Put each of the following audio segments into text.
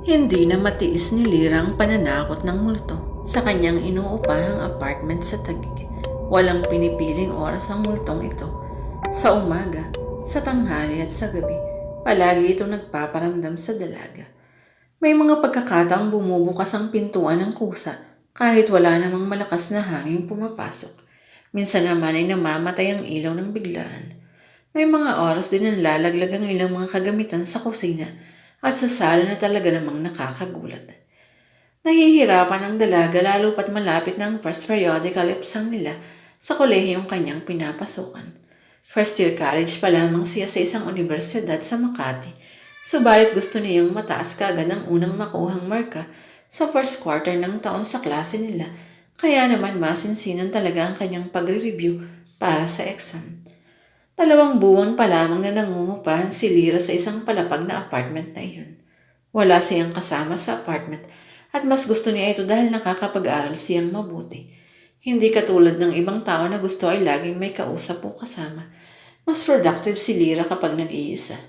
Hindi na matiis ni Lira ang pananakot ng multo sa kanyang inuupahang apartment sa Taguig. Walang pinipiling oras ang multong ito. Sa umaga, sa tanghali at sa gabi, palagi itong nagpaparamdam sa dalaga. May mga pagkakataong bumubukas ang pintuan ng kusa kahit wala namang malakas na hangin pumapasok. Minsan naman ay namamatay ang ilaw ng biglaan. May mga oras din na lalaglag ang ilang mga kagamitan sa kusina at sa sala na talaga namang nakakagulat. Nahihirapan ang dalaga lalo pat malapit na ang first periodical exam nila sa kolehiyong kanyang pinapasukan. First year college pa lamang siya sa isang universidad sa Makati, subalit gusto niyang mataas kaagad ang unang makuhang marka sa first quarter ng taon sa klase nila, kaya naman masinsinan talaga ang kanyang pagre-review para sa exam. 2 buwan pa lamang na nangungupahan si Lira sa isang palapag na apartment na iyon. Wala siyang kasama sa apartment at mas gusto niya ito dahil nakakapag-aral siyang mabuti. Hindi katulad ng ibang tao na gusto ay laging may kausap o kasama. Mas productive si Lira kapag nag-iisa.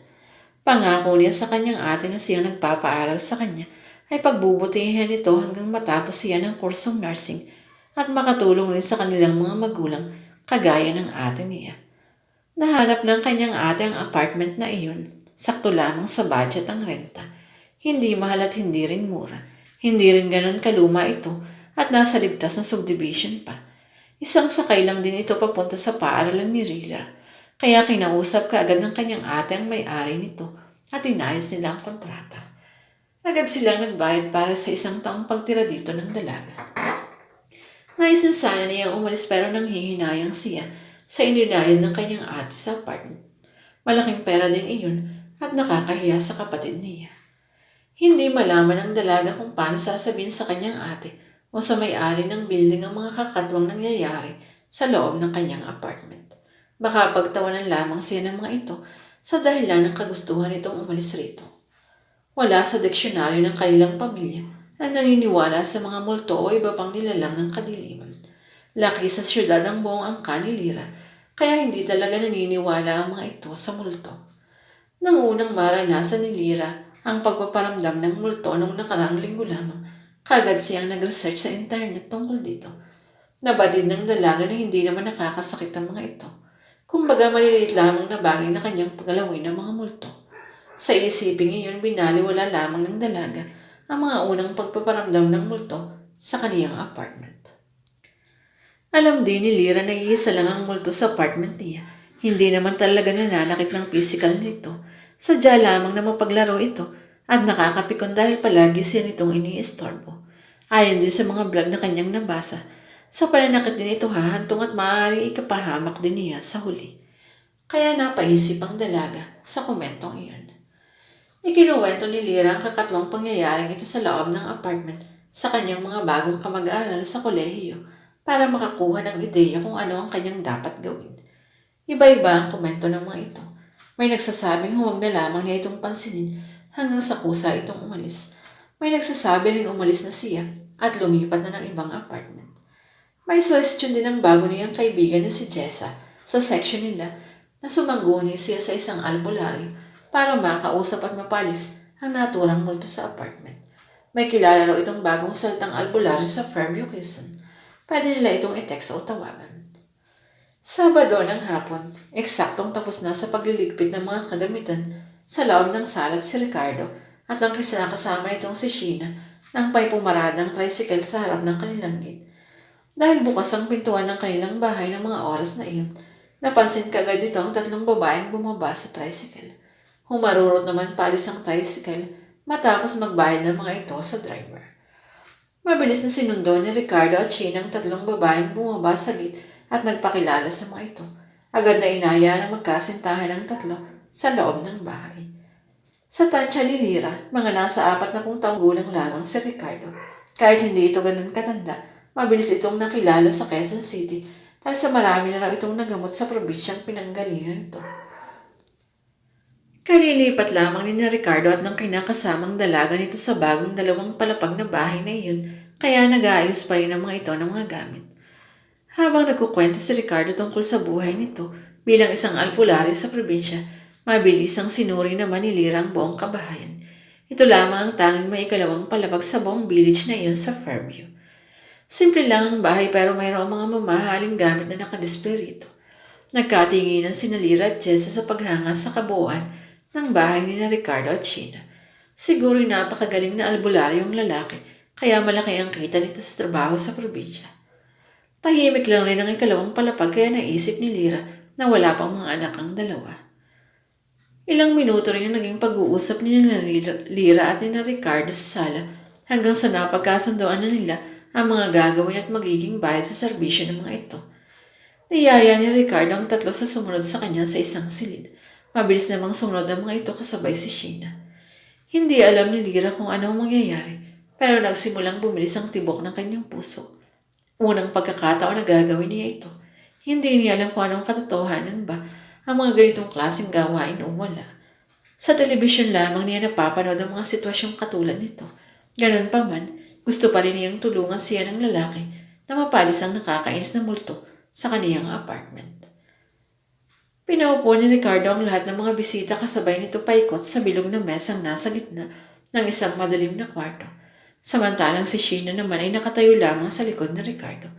Pangako niya sa kanyang ate na siyang nagpapaaral sa kanya ay pagbubutihan nito hanggang matapos siya ng kursong nursing at makatulong rin sa kanilang mga magulang kagaya ng ate niya. Nahanap ng kanyang ate ang apartment na iyon. Sakto lamang sa budget ang renta. Hindi mahal at hindi rin mura. Hindi rin ganon kaluma ito at nasa ligtas na subdivision pa. Isang sakay lang din ito papunta sa paaralan ni Rila. Kaya kinausap kaagad ng kanyang ate ang may-ari nito at inayos nila ang kontrata. Agad silang nagbayad para sa 1 taong pagtira dito ng dalaga. Nais na sana niyang umalis pero nanghihinayang siya sa ininayad ng kanyang ate sa apartment. Malaking pera din iyon at nakakahiya sa kapatid niya. Hindi malaman ng dalaga kung paano sasabihin sa kanyang ate o sa may-ari ng building ang mga kakatwang nangyayari sa loob ng kanyang apartment. Baka pagtawanan lamang siya ng mga ito sa dahilan ng kagustuhan nitong umalis rito. Wala sa diksyonaryo ng kanilang pamilya na naniniwala sa mga multo o iba pang nilalang ng kadiliman. Laki sa syudad ang buong angka ni Lira, kaya hindi talaga naniniwala ang mga ito sa multo. Nang unang maranasan ni Lira ang pagpaparamdam ng multo noong nakaraang linggo lamang, kagad siyang nag-research sa internet tungkol dito. Nabatid ng dalaga na hindi naman nakakasakit ang mga ito. Kumbaga maliliit lamang na bagay na kanyang paggalawin ng mga multo. Sa isiping iyon, binaliwala lamang ng dalaga ang mga unang pagpaparamdam ng multo sa kaniyang apartment. Alam din ni Lira na iisa lang ang multo sa apartment niya. Hindi naman talaga nananakit ng physical nito. Sadya lamang na mapaglaro ito at nakakapikon dahil palagi siya nitong iniistorbo. Ayon din sa mga vlog na kanyang nabasa, sa pananakit din ito hahantong at maaaring ikapahamak din niya sa huli. Kaya napaisip ang dalaga sa komentong iyon. Ikinuwento ni Lira ang kakatwang pangyayaring ito sa loob ng apartment sa kanyang mga bagong kamag-aral sa kolehiyo para makakuha ng ideya kung ano ang kanyang dapat gawin. Iba-iba ang komento ng mga ito. May nagsasabing huwag na lamang niya itong pansinin hanggang sa kusa itong umalis. May nagsasabi rin umalis na siya at lumipat na ng ibang apartment. May suggestion din ng bago niyang kaibigan na si Jessa sa section nila na sumangguni siya sa isang albularyo para makausap at mapalis ang naturang multo sa apartment. May kilala raw itong bagong salitang albularyo sa Fairview, Quezon. Pwede nila itong i-text o tawagan. Sabado ng hapon, eksaktong tapos na sa pagliligpit ng mga kagamitan sa loob ng salat si Ricardo at ang kasama nitong si Sheena nang may pumaradang tricycle sa harap ng kanilang gate. Dahil bukas ang pintuan ng kanilang bahay ng mga oras na iyon, napansin kagad nito ang 3 babaeng bumaba sa tricycle. Humarurot naman palis ang tricycle matapos magbayad ng mga ito sa driver. Mabilis na sinundo ni Ricardo at Sheena ang 3 babaeng bumaba sa gate at nagpakilala sa mga ito. Agad na inaya ng magkasintahan ng 3 sa loob ng bahay. Sa tansya ni Lira, mga nasa 40 taong gulang lamang si Ricardo. Kahit hindi ito ganun katanda, mabilis itong nakilala sa Quezon City dahil sa marami na raw itong nagamot sa probinsyang pinanggalingan ito. Kalilipat lamang ni Ricardo at ng kinakasamang dalaga nito sa bagong 2 palapag na bahay na iyon, kaya nag-aayos pa rin ang mga ito ng mga gamit. Habang nagkukwento si Ricardo tungkol sa buhay nito bilang isang albularyo sa probinsya, mabilis ang sinuri naman ni Lira ang buong kabahayan. Ito lamang ang tanging may ikalawang palabag sa buong village na iyon sa Fairview. Simple lang ang bahay pero mayroong mga mamahaling gamit na nakadisplay rito. Nagkatinginan si Lira at Jessa sa paghanga sa kabuuan ng bahay ni Ricardo at Sheena. Siguro'y napakagaling na albularyong lalaki kaya malaki ang kita nito sa trabaho sa probinsya. Tahimik lang rin ang ikalawang palapag kaya naisip ni Lira na wala pang mga anak ang dalawa. Ilang minuto rin yung naging pag-uusap ni Lira at ni Ricardo sa sala hanggang sa napagkasundoan na nila ang mga gagawin at magiging bayad sa serbisyo ng mga ito. Niyaya ni Ricardo ang tatlo sa sumunod sa kanya sa isang silid. Mabilis namang sumunod ang mga ito kasabay si Sheena. Hindi alam ni Lira kung ano ang mangyayari pero nagsimulang bumilis ang tibok ng kanyang puso. Unang pagkakataon na gagawin niya ito. Hindi niya alam kung anong katotohanan ba ang mga ganitong klaseng gawain o wala. Sa telebisyon lamang niya napapanood ang mga sitwasyong katulad nito. Ganon pa man, gusto pa rin niyang tulungan siya ng lalaki na mapalis ang nakakainis na multo sa kaniyang apartment. Pinaupo ni Ricardo ang lahat ng mga bisita kasabay nito paikot sa bilog na mesang nasa gitna ng isang madilim na kwarto. Samantalang si Sheena naman ay nakatayo lamang sa likod ni Ricardo.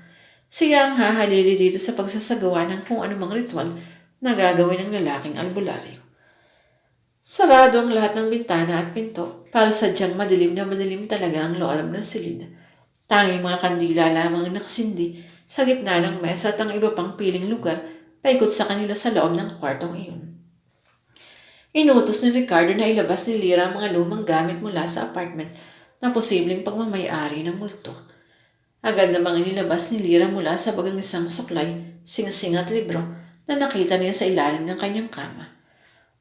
Siya ang hahalili dito sa pagsasagawa ng kung anumang ritual na gagawin ng lalaking albularyo. Sarado ang lahat ng bintana at pinto para sadyang madilim na madilim talaga ang loob ng silid. Tanging mga kandila lamang ang nakasindi sa gitna ng mesa at ang iba pang piling lugar paikot sa kanila sa loob ng kwartong iyon. Inutos ni Ricardo na ilabas ni Lira ang mga lumang gamit mula sa apartment na posibleng pagmamayari ng multo. Agad namang inilabas ni Lira mula sa bagang isang suklay, singsing at libro na nakita niya sa ilalim ng kanyang kama.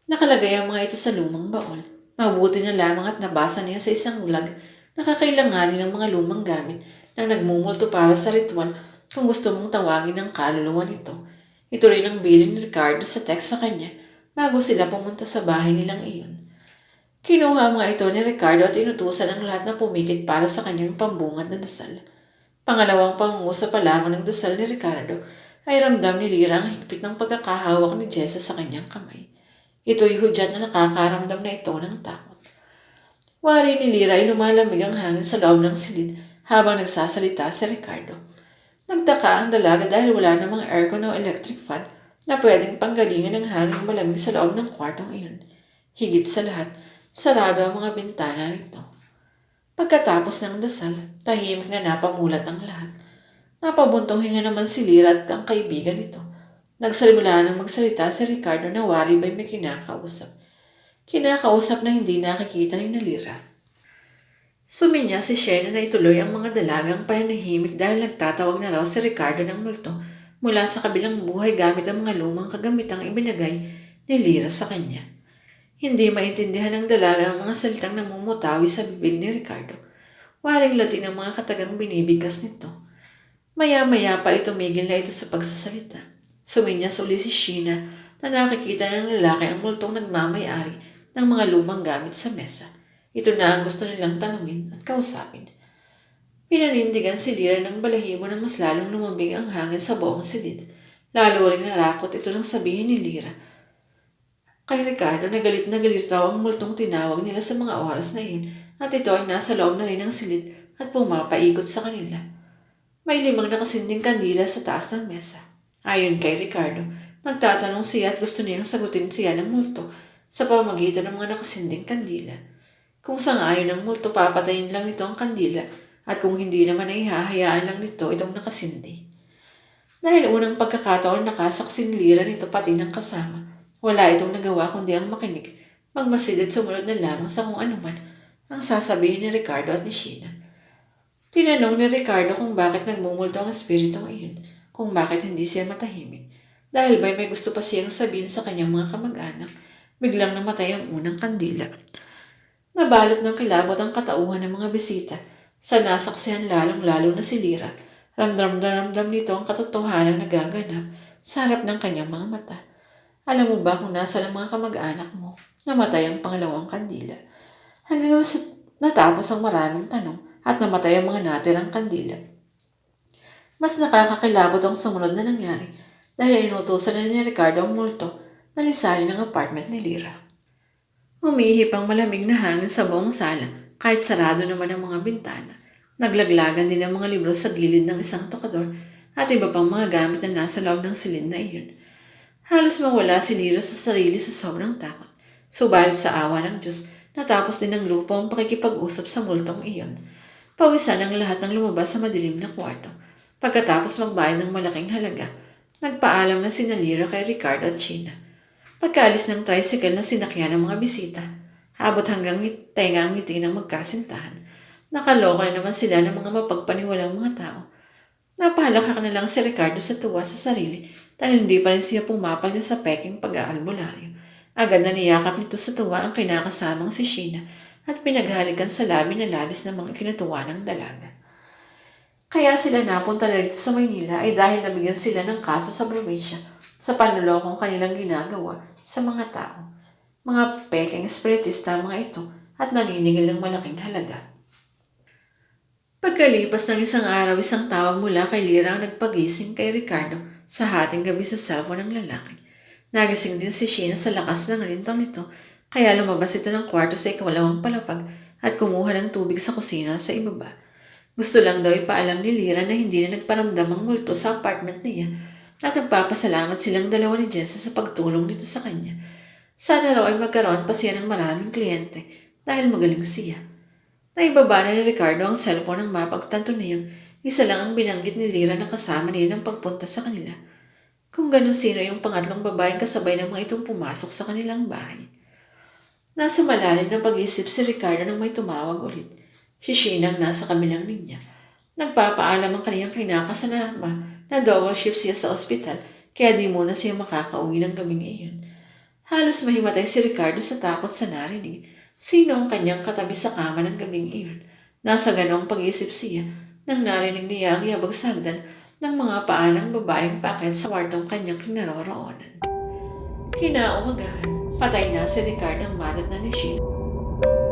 Nakalagay ang mga ito sa lumang baol. Mabuti na lamang at nabasa niya sa isang ulag na kakailanganin ng mga lumang gamit na nagmumulto para sa ritual kung gusto mong tawagin ang kaluluwa nito. Ito rin ang bilin ni Ricardo sa text sa kanya bago sila pumunta sa bahay nilang iyon. Kinuha ang mga ito ni Ricardo at inutusan ang lahat na pumikit para sa kanyang pambungad na dasal. Pangalawang pangungusap pa lamang ng dasal ni Ricardo ay ramdam ni Lira ang higpit ng pagkakahawak ni Jessa sa kanyang kamay. Ito'y hudyat na nakakaramdam na ito ng takot. Wari ni Lira ay lumalamig ang hangin sa loob ng silid habang nagsasalita si Ricardo. Nagtaka ang dalaga dahil wala namang aircon o electric fan na pwedeng panggalingan ng hangin malamig sa loob ng kwartong iyon. Higit sa lahat, sarado ang mga bintana nito. Pagkatapos ng dasal, tahimik na napamulat ang lahat. Napabuntong hinga naman si Lira at ang kaibigan nito. Nagsimula nang magsalita si Ricardo na wari ba'y may kinakausap. Kinakausap na hindi nakikita ni Lira. Suminya si Sheena na ituloy ang mga dalagang pananahimik dahil nagtatawag na raw si Ricardo ng multo mula sa kabilang buhay gamit ang mga lumang kagamitang ibinagay ni Lira sa kanya. Hindi maintindihan ng dalaga ang mga salitang namumutawi sa bibig ni Ricardo. Waring Latin ang mga katagang binibigkas nito. Maya-maya pa tumigil na ito sa pagsasalita. Suminyas uli si Sheena na nakikita ng lalaki ang multong nagmamayari ng mga lumang gamit sa mesa. Ito na ang gusto nilang tanungin at kausapin. Pinanindigan si Lira ng balahibo na mas lalong lumambing ang hangin sa buong silid. Lalo ring narakot ito nang sabihin ni Lira kay Ricardo na galit raw ang multong tinawag nila sa mga oras na iyon at ito ay nasa loob na rin ng silid at pumapaikot sa kanila. May 5 nakasinding kandila sa taas ng mesa. Ayon kay Ricardo, nagtatanong siya at gusto niyang sagutin siya ng multo sa pamamagitan ng mga nakasinding kandila. Kung sang-ayon ng multo, papatayin lang nito ang kandila at kung hindi naman ay hahayaan lang nito itong nakasindi. Dahil unang pagkakataon nakasaksi ni Lira nito pati ng kasama. Wala itong nagawa kundi ang makinig, magmasid at sumunod na lamang sa kung anuman ang sasabihin ni Ricardo at ni Sheena. Tinanong ni Ricardo kung bakit nagmumulto ang espiritong iyon, kung bakit hindi siya matahimik. Dahil ba'y may gusto pa siyang sabihin sa kanyang mga kamag-anak, biglang namatay ang unang kandila. Nabalot ng kilabot ang katauhan ng mga bisita. Sa nasaksihan lalong-lalo na si Lira, ramdam nito ang katotohanan na gaganap sa harap ng kanyang mga mata. Alam mo ba kung nasa ang mga kamag-anak mo? Namatay ang pangalawang kandila. Hanggang natapos ang maraming tanong at namatay ang mga natirang kandila. Mas nakakakilabot ang sumunod na nangyari dahil inutusan na ni Ricardo ang multo na lisanin ang apartment ni Lira. Humihip ang malamig na hangin sa buong sala kahit sarado naman ang mga bintana. Naglaglagan din ang mga libro sa gilid ng isang tokador at iba pang mga gamit na nasa loob ng silid na iyon. Halos mawala si Lyra sa sarili sa sobrang takot. Subalit sa awa ng Diyos, natapos din ng grupo ang pakikipag-usap sa multong iyon. Pawisan ang lahat ng lumabas sa madilim na kwarto. Pagkatapos magbayad ng malaking halaga, nagpaalam na sina Lyra kay Ricardo at Sheena. Pagkaalis ng tricycle na sinakyan ng mga bisita, abot hanggang tenga ang ngiti ng magkasintahan. Nakaloka na naman sila ng mga mapagpaniwalang mga tao. Napalakak na lang si Ricardo sa tuwa sa sarili dahil hindi pa rin siya pumapalya sa peking pag-aalbularyo. Agad na niyakap nito sa tuwa ang kinakasamang si Sheena at pinaghalikan sa labi na labis ng mga kinatuwa ng dalaga. Kaya sila napunta na rito sa Maynila ay dahil nabigyan sila ng kaso sa probinsya sa panlulokong kanilang ginagawa sa mga tao. Mga peking espiritista mga ito at naniningil ng malaking halaga. Pagkalipas ng isang araw, isang tawag mula kay Lyra ang nagpagising kay Ricardo sa hating gabi sa cellphone ng lalaki. Nagising din si Sheena sa lakas ng rintong nito, kaya lumabas ito ng kwarto sa ikalawang palapag at kumuha ng tubig sa kusina sa ibaba. Gusto lang daw ipaalam ni Lyra na hindi na nagparamdam ang multo sa apartment niya at nagpapasalamat silang dalawa ni Jessa sa pagtulong nito sa kanya. Sana raw ay magkaroon pa siya ng maraming kliyente dahil magaling siya. Naibaba na ni Ricardo ang cellphone ng mapagtanto niyang isa lang ang binanggit ni Lyra na kasama niya ng pagpunta sa kanila. Kung ganun, sino yung pangatlong babaeng kasabay ng mga itong pumasok sa kanilang bahay? Nasa malalim ng pag-isip si Ricardo nang may tumawag ulit. Si Sheena ang nasa kabilang linya. Nagpapaalam ang kaniyang kinakasama na double shift siya sa ospital kaya di muna siya makakauwi ng gabing iyon. Halos mahimatay si Ricardo sa takot sa narinig. Sino ang kanyang katabi sa kama ng gabing iyon? Nasa ganong pag-isip siya nang narinig niya ang yabag sa hagdan ng mga paa ng babaeng paakyat sa kwartong kanyang kinaroroonan. Kinaumagahan, patay na si Ricardo ang madat na ni Sheena.